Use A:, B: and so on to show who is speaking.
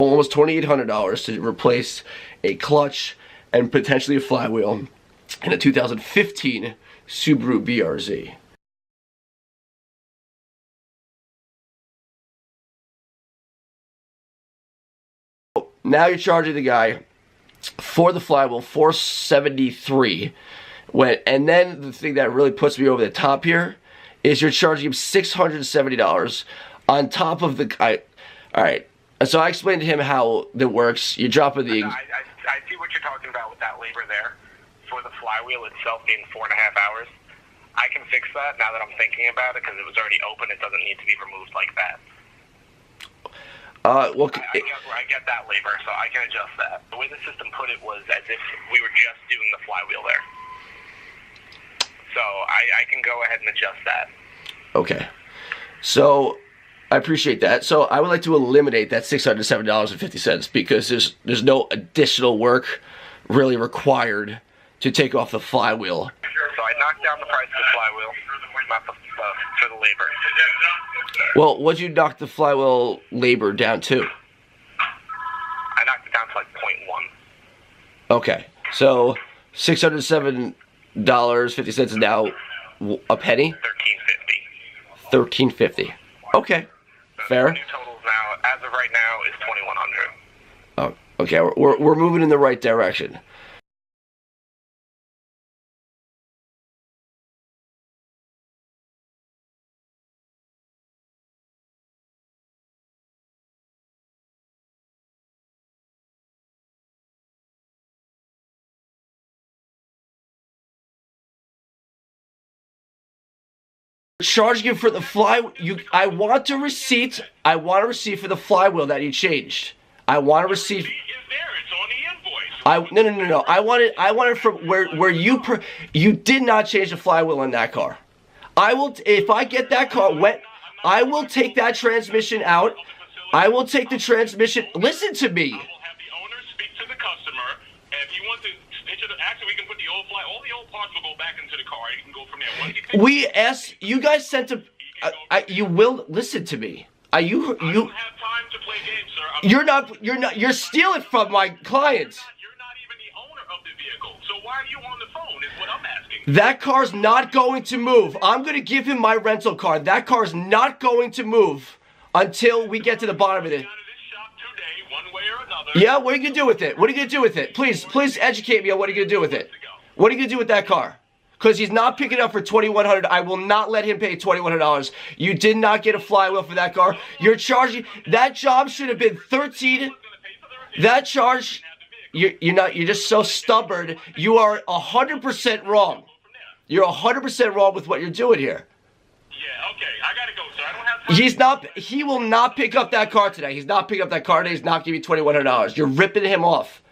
A: almost $2,800 to replace a clutch and potentially a flywheel in a 2015 Subaru BRZ. Now you're charging the guy for the flywheel $473, and then the thing that really puts me over the top here is you're charging him $670 on top of the guy. All right. So I explained to him how that works. You drop in the...
B: I see what you're talking about with that labor there. For the flywheel itself being 4.5 hours, I can fix that now that I'm thinking about it because it was already open. It doesn't need to be removed like that. I get that labor, so I can adjust that. The way the system put it was as if we were just doing the flywheel there. So I can go ahead and adjust that.
A: Okay. So... I appreciate that. So I would like to eliminate that $607.50 because there's no additional work really required to take off the flywheel.
B: So I knocked down the price of the flywheel, not for the labor.
A: Well, what'd you knock the flywheel labor down to?
B: I knocked it down to like 0.1.
A: Okay. So $607.50 is now a penny? $13.50. Okay. Fair.
B: The new totals now, as of right now, is $2,100.
A: Oh, okay. We're moving in the right direction. Charging him for the I want a receipt. I want a receipt for the flywheel that you changed. I want a receipt.
B: The receipt is there. It's on the invoice.
A: No. I want it from where you did not change the flywheel in that car. If I get that car wet, I will take that transmission out. I will take the transmission. Listen to me.
B: I will have the owner speak to the customer, and if you want to, actually we can put the old all the old parts will go back into the car. You can go from there.
A: We asked you guys sent a. You will listen to me. I don't have
B: time to play games, sir.
A: You're stealing from my clients.
B: You're not even the owner of the vehicle. So why are you on the phone is what I'm asking.
A: That car's not going to move. I'm going to give him my rental car. That car's not going to move until we get to the bottom of it. Yeah, what are you going to do with it? What are you going to do with it? Please educate me on what are you going to do with it. What are you going to do with that car? Because he's not picking up for $2,100. I will not let him pay $2,100. You did not get a flywheel for that car. You're charging. That job should have been $13. That charge. You're just so stubborn. You are 100% wrong. You're 100% wrong with what you're doing here.
B: Yeah, okay. I gotta go, sir. I don't have time.
A: He will not pick up that car today. He's not picking up that car today. He's not giving you $2,100. You're ripping him off.